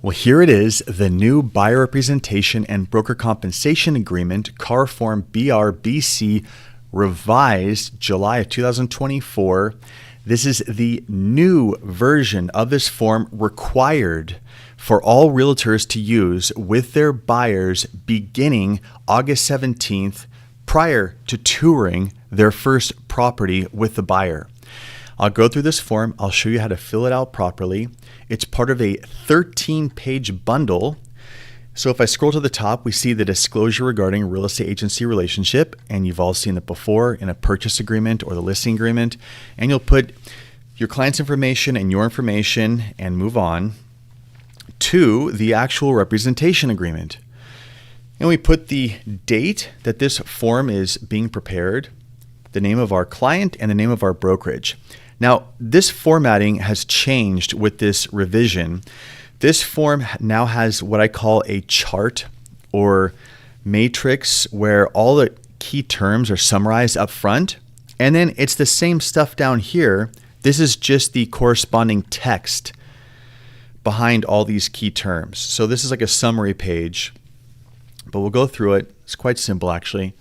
Well, here it is, the new Buyer Representation and Broker Compensation Agreement, CAR Form BRBC, revised July of 2024. This is the new version of this form required for all realtors to use with their buyers beginning August 17th prior to touring their first property with the buyer. I'll go through this form. I'll show you how to fill it out properly. It's part of a 13-page bundle. So if I scroll to the top, we see the disclosure regarding real estate agency relationship, and you've all seen it before in a purchase agreement or the listing agreement, and you'll put your client's information and your information and move on to the actual representation agreement. And we put the date that this form is being prepared, the name of our client, and the name of our brokerage. Now, this formatting has changed with this revision. This form now has what I call a chart or matrix where all the key terms are summarized up front. And then it's the same stuff down here. This is just the corresponding text behind all these key terms. So this is like a summary page, but we'll go through it. It's quite simple, actually.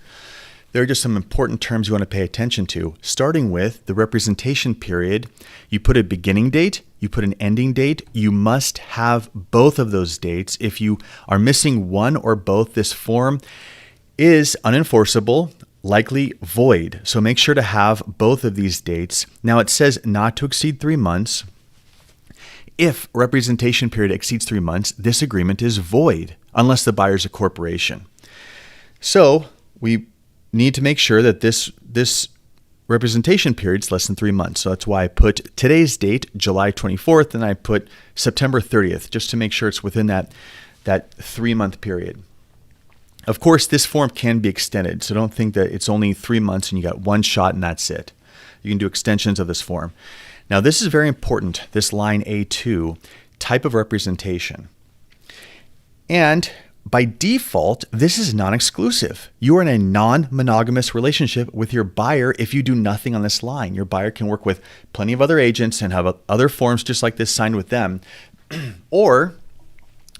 There are just some important terms you want to pay attention to, starting with the representation period. You put a beginning date, you put an ending date. You must have both of those dates. If you are missing one or both, this form is unenforceable, likely void. So make sure to have both of these dates. Now it says not to exceed 3 months. If representation period exceeds 3 months, this agreement is void unless the buyer is a corporation. So we need to make sure that this representation period is less than 3 months. So that's why I put today's date, July 24th, and I put September 30th, just to make sure it's within that 3-month period. Of course, this form can be extended, so don't think that it's only 3 months and you got one shot and that's it. You can do extensions of this form. Now, this is very important, this line A2, type of representation. And by default, this is non-exclusive. You are in a non-monogamous relationship with your buyer if you do nothing on this line. Your buyer can work with plenty of other agents and have other forms just like this signed with them. Or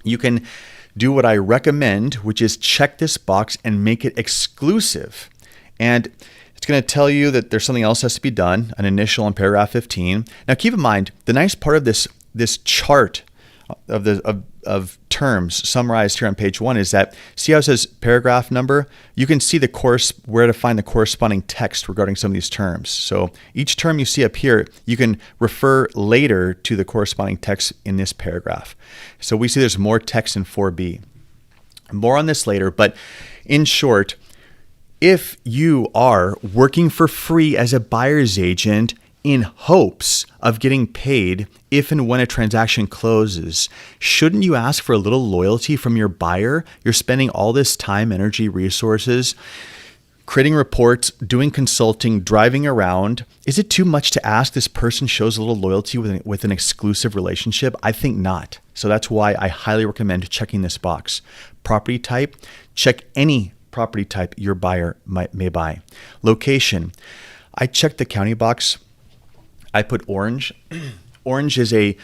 you can do what I recommend, which is check this box and make it exclusive. And it's going to tell you that there's something else has to be done, an initial on paragraph 15. Now keep in mind, the nice part of this chart of terms summarized here on page 1 is that, see how it says paragraph number? You can see where to find the corresponding text regarding some of these terms. So each term you see up here, you can refer later to the corresponding text in this paragraph. So we see there's more text in 4B. More on this later, but in short, if you are working for free as a buyer's agent in hopes of getting paid if and when a transaction closes, shouldn't you ask for a little loyalty from your buyer? You're spending all this time, energy, resources, creating reports, doing consulting, driving around. Is it too much to ask this person shows a little loyalty with an exclusive relationship? I think not. So that's why I highly recommend checking this box. Property type, check any property type your buyer may buy. Location, I checked the county box. I put Orange. Orange is a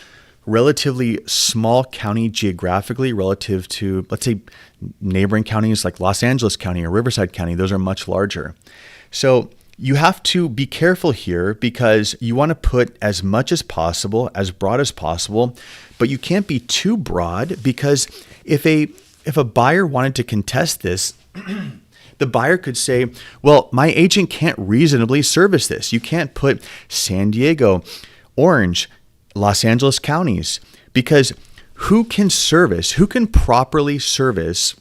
relatively small county geographically relative to, let's say, neighboring counties like Los Angeles County or Riverside County. Those are much larger. So you have to be careful here because you want to put as much as possible, as broad as possible, but you can't be too broad because if a buyer wanted to contest this, the buyer could say, well, my agent can't reasonably service this. You can't put San Diego, Orange, Los Angeles counties, because who can properly service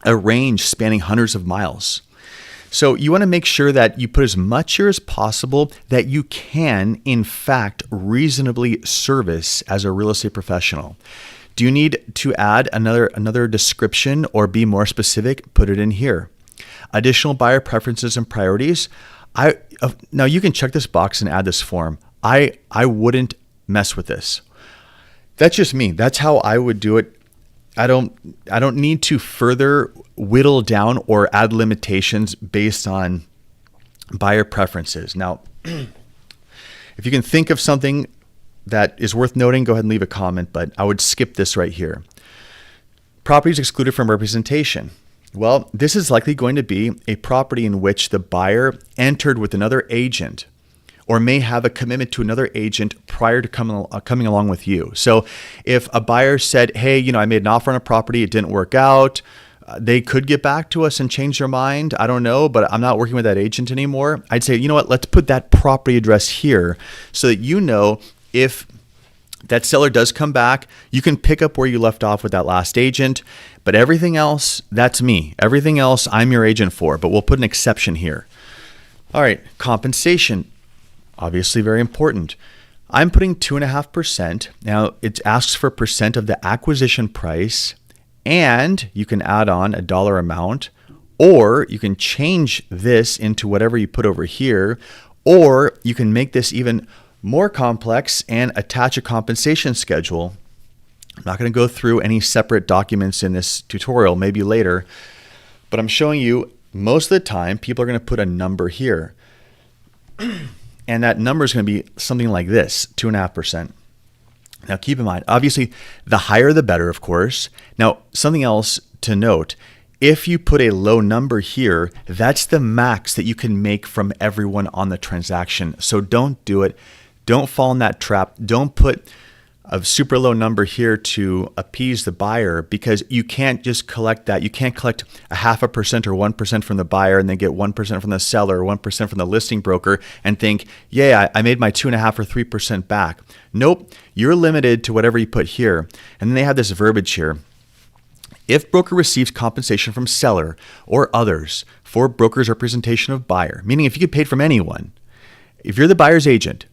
a range spanning hundreds of miles? So you want to make sure that you put as much here as possible that you can, in fact, reasonably service as a real estate professional. Do you need to add another description or be more specific? Put it in here. Additional buyer preferences and priorities. Now you can check this box and add this form. I wouldn't mess with this. That's just me. That's how I would do it. I don't need to further whittle down or add limitations based on buyer preferences. Now, if you can think of something that is worth noting, go ahead and leave a comment, but I would skip this right here. Properties excluded from representation. Well, this is likely going to be a property in which the buyer entered with another agent or may have a commitment to another agent prior to coming along with you. So if a buyer said, hey, I made an offer on a property, it didn't work out, they could get back to us and change their mind. I don't know, but I'm not working with that agent anymore. I'd say, you know what, let's put that property address here so that if that seller does come back, you can pick up where you left off with that last agent. But everything else, that's me. Everything else, I'm your agent for, but we'll put an exception here. All right, compensation. Obviously very important. I'm putting 2.5%. Now it asks for percent of the acquisition price, and you can add on a dollar amount, or you can change this into whatever you put over here, or you can make this even more complex and attach a compensation schedule. I'm not going to go through any separate documents in this tutorial, maybe later, but I'm showing you most of the time people are going to put a number here. And that number is going to be something like this, 2.5%. Now keep in mind, obviously the higher the better, of course. Now something else to note, if you put a low number here, that's the max that you can make from everyone on the transaction. So don't do it. Don't fall in that trap. Don't put a super low number here to appease the buyer, because you can't just collect that. You can't collect 0.5% or 1% from the buyer and then get 1% from the seller or 1% from the listing broker and think, yeah, I made my 2.5 or 3% back. Nope, you're limited to whatever you put here. And then they have this verbiage here. If broker receives compensation from seller or others for broker's representation of buyer, meaning if you get paid from anyone, if you're the buyer's agent,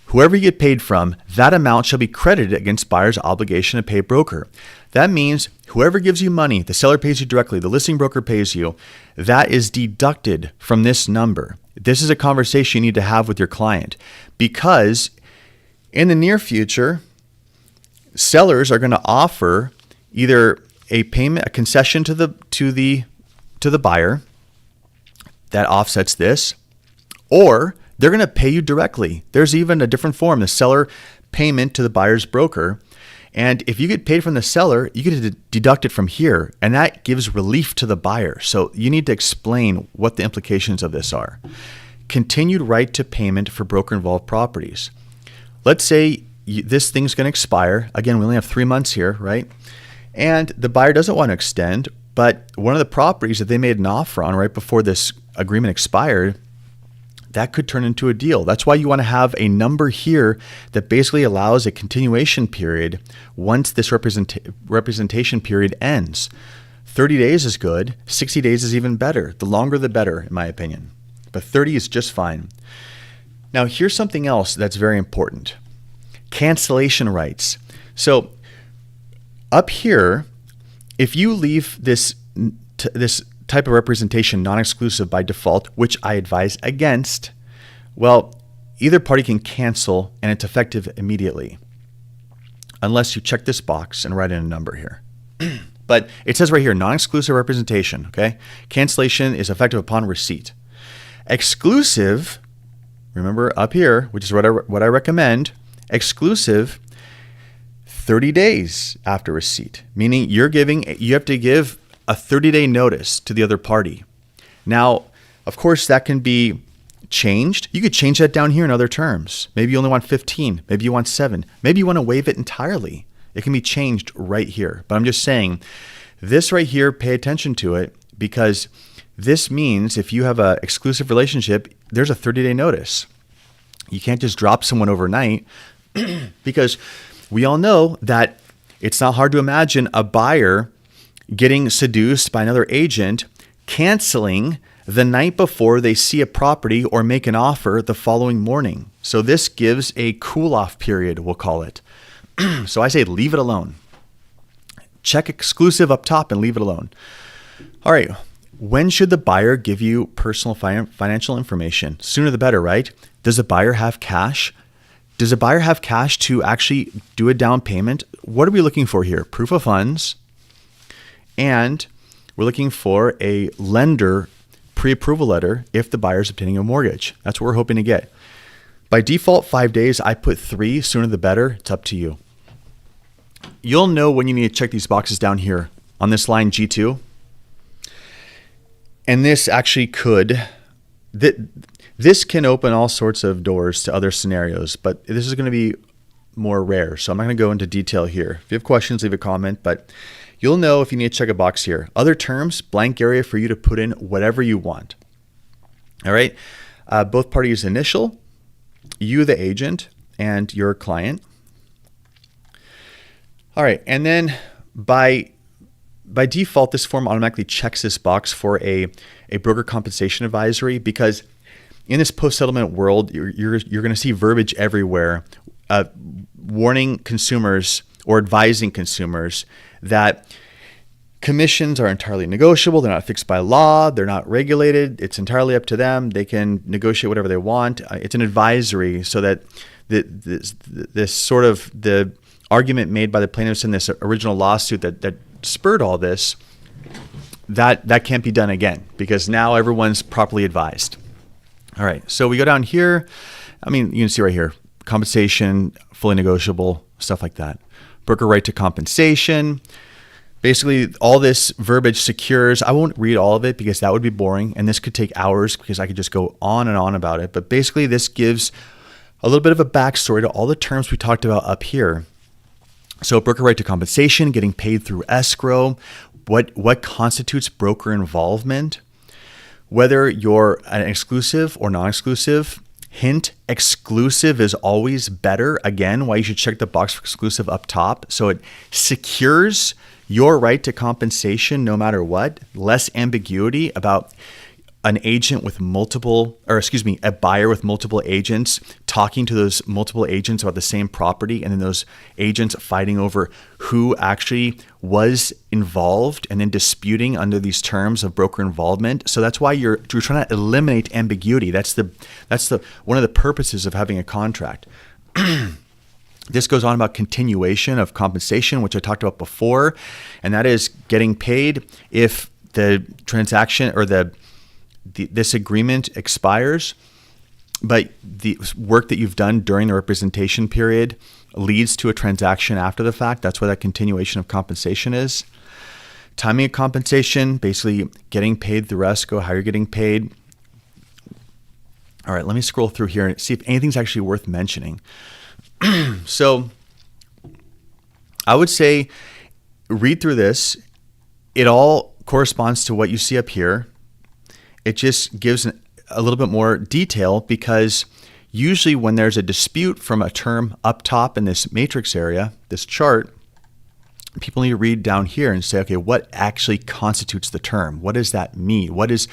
whoever you get paid from, that amount shall be credited against buyer's obligation to pay broker. That means whoever gives you money, the seller pays you directly, the listing broker pays you, that is deducted from this number. This is a conversation you need to have with your client, because in the near future, sellers are going to offer either a payment, a concession to the buyer that offsets this, or they're going to pay you directly. There's even a different form, the seller payment to the buyer's broker. And if you get paid from the seller, you get to deduct it from here, and that gives relief to the buyer. So you need to explain what the implications of this are. Continued right to payment for broker-involved properties. Let's say this thing's going to expire. Again, we only have 3 months here, right? And the buyer doesn't want to extend, but one of the properties that they made an offer on right before this agreement expired, that could turn into a deal. That's why you want to have a number here that basically allows a continuation period once this representation period ends. 30 days is good. 60 days is even better. The longer the better, in my opinion. But 30 is just fine. Now, here's something else that's very important. Cancellation rights. So up here, if you leave this type of representation non-exclusive by default, which I advise against, well, either party can cancel and it's effective immediately, unless you check this box and write in a number here. But it says right here, non-exclusive representation, okay? Cancellation is effective upon receipt. Exclusive, remember up here, which is what I recommend, exclusive, 30 days after receipt, meaning you have to give a 30-day notice to the other party. Now, of course, that can be changed. You could change that down here in other terms. Maybe you only want 15. Maybe you want 7. Maybe you want to waive it entirely. It can be changed right here. But I'm just saying, this right here, pay attention to it, because this means if you have an exclusive relationship, there's a 30-day notice. You can't just drop someone overnight, because we all know that it's not hard to imagine a buyer getting seduced by another agent, canceling the night before they see a property or make an offer the following morning. So this gives a cool-off period, we'll call it. So I say leave it alone. Check exclusive up top and leave it alone. All right. When should the buyer give you personal financial information? Sooner the better, right? Does the buyer have cash? Does the buyer have cash to actually do a down payment? What are we looking for here? Proof of funds. And we're looking for a lender pre-approval letter if the buyer is obtaining a mortgage. That's what we're hoping to get. By default, 5 days. I put 3, sooner the better. It's up to you. You'll know when you need to check these boxes down here on this line G2. And this actually this can open all sorts of doors to other scenarios, but this is going to be more rare. So I'm not going to go into detail here. If you have questions, leave a comment, but you'll know if you need to check a box here. Other terms, blank area for you to put in whatever you want. All right. Both parties initial, you, the agent, and your client. All right. And then by default, this form automatically checks this box for a broker compensation advisory, because in this post-settlement world, you're going to see verbiage everywhere warning consumers or advising consumers that commissions are entirely negotiable. They're not fixed by law. They're not regulated. It's entirely up to them. They can negotiate whatever they want. It's an advisory, so that this sort of the argument made by the plaintiffs in this original lawsuit that spurred all this, that can't be done again, because now everyone's properly advised. All right, so we go down here. I mean, you can see right here, compensation, fully negotiable, stuff like that. Broker right to compensation. Basically, all this verbiage secures. I won't read all of it because that would be boring, and this could take hours because I could just go on and on about it. But basically, this gives a little bit of a backstory to all the terms we talked about up here. So broker right to compensation, getting paid through escrow, what constitutes broker involvement, whether you're an exclusive or non-exclusive. Hint, exclusive is always better. Again, why you should check the box for exclusive up top. So it secures your right to compensation no matter what. Less ambiguity about an agent with a buyer with multiple agents talking to those multiple agents about the same property, and then those agents fighting over who actually was involved and then disputing under these terms of broker involvement. So that's why you're trying to eliminate ambiguity. That's one of the purposes of having a contract. This goes on about continuation of compensation, which I talked about before, and that is getting paid if the transaction or this agreement expires, but the work that you've done during the representation period leads to a transaction after the fact. That's what that continuation of compensation is. Timing of compensation, basically getting paid through escrow, how you're getting paid. All right, let me scroll through here and see if anything's actually worth mentioning. So I would say read through this. It all corresponds to what you see up here. It just gives a little bit more detail, because usually when there's a dispute from a term up top in this matrix area, this chart, people need to read down here and say, okay, what actually constitutes the term? What does that mean? What does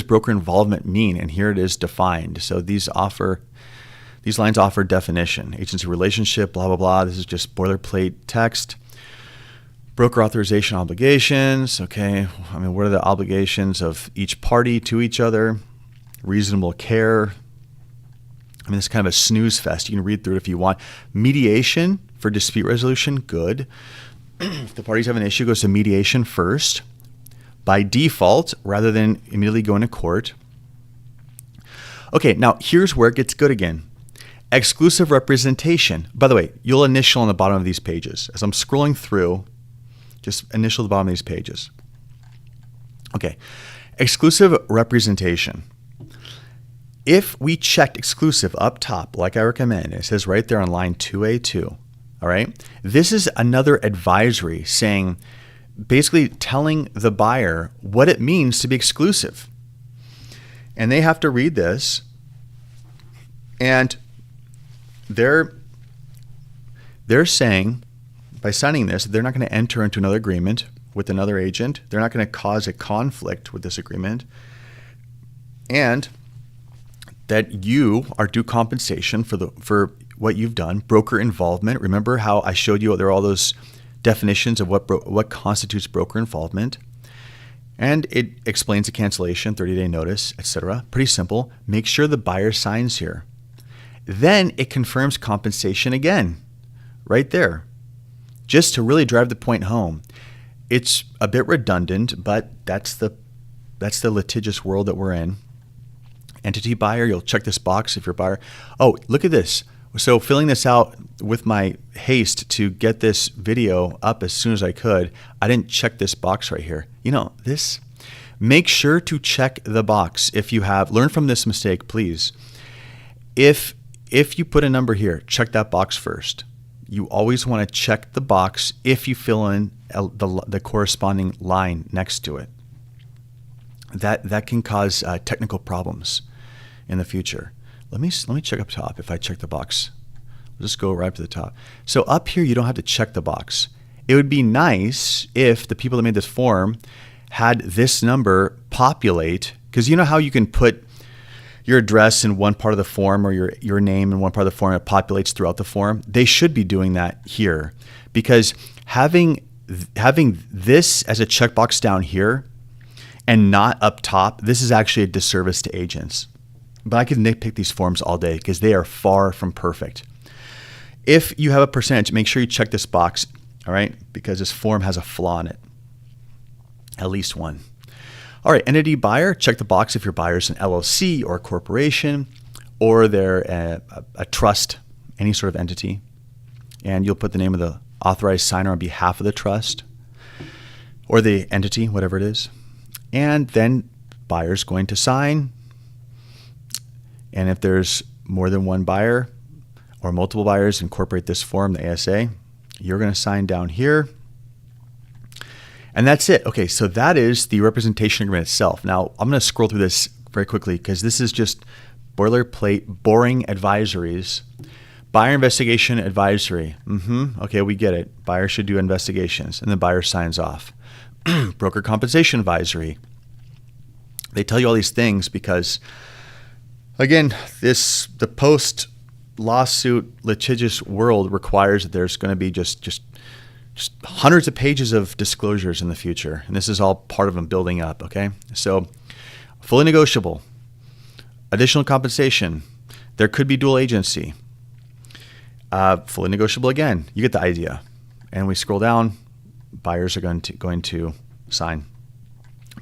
broker involvement mean? And here it is defined. So these lines offer definition, agency relationship, blah, blah, blah. This is just boilerplate text. Broker authorization obligations. Okay. I mean, what are the obligations of each party to each other? Reasonable care. I mean, it's kind of a snooze fest. You can read through it if you want. Mediation for dispute resolution. Good. If the parties have an issue, it goes to mediation first by default rather than immediately going to court. Okay. Now here's where it gets good again. Exclusive representation. By the way, you'll initial on the bottom of these pages. As I'm scrolling through, just initial at the bottom of these pages. Okay. Exclusive representation. If we checked exclusive up top, like I recommend, it says right there on line 2A2. All right. This is another advisory saying, basically telling the buyer what it means to be exclusive. And they have to read this, and they're saying, by signing this, they're not going to enter into another agreement with another agent. They're not going to cause a conflict with this agreement. And that you are due compensation for what you've done. Broker involvement. Remember how I showed you there are all those definitions of what constitutes broker involvement. And it explains the cancellation, 30-day notice, etc. Pretty simple. Make sure the buyer signs here. Then it confirms compensation again, right there. Just to really drive the point home. It's a bit redundant, but that's the litigious world that we're in. Entity buyer, you'll check this box if you're a buyer. Oh, look at this. So filling this out with my haste to get this video up as soon as I could, I didn't check this box right here. You know, this, make sure to check the box. If you have, learn from this mistake, please. If you put a number here, check that box first. You always want to check the box if you fill in the corresponding line next to it. That can cause technical problems in the future. Let me check up top. If I check the box, we'll just go right to the top. So up here, you don't have to check the box. It would be nice if the people that made this form had this number populate, because you know how you can put your address in one part of the form or your name in one part of the form, it populates throughout the form. They should be doing that here, because having this as a checkbox down here and not up top, this is actually a disservice to agents. But I could nitpick these forms all day because they are far from perfect. If you have a percentage, make sure you check this box, all right? Because this form has a flaw in it, at least one. All right, entity buyer, check the box if your buyer is an LLC or a corporation, or they're a trust, any sort of entity. And you'll put the name of the authorized signer on behalf of the trust or the entity, whatever it is. And then buyer's going to sign. And if there's more than one buyer or multiple buyers, incorporate this form, the ASA. You're going to sign down here. And that's it. Okay, so that is the representation agreement itself. Now, I'm going to scroll through this very quickly because this is just boilerplate, boring advisories. Buyer investigation advisory. Okay, we get it. Buyer should do investigations, and the buyer signs off. Broker compensation advisory. They tell you all these things because, again, the post-lawsuit litigious world requires that there's going to be just hundreds of pages of disclosures in the future, and this is all part of them building up, okay? So, fully negotiable, additional compensation, there could be dual agency, fully negotiable again, you get the idea. And we scroll down, buyers are going to sign.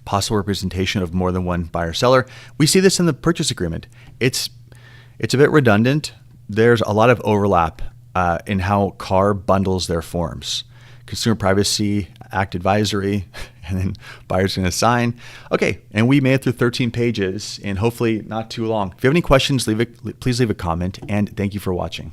Possible representation of more than one buyer-seller. We see this in the purchase agreement. It's a bit redundant. There's a lot of overlap in how CAR bundles their forms. Consumer Privacy Act advisory, and then buyer's going to sign. Okay, and we made it through 13 pages, and hopefully not too long. If you have any questions, please leave a comment, and thank you for watching.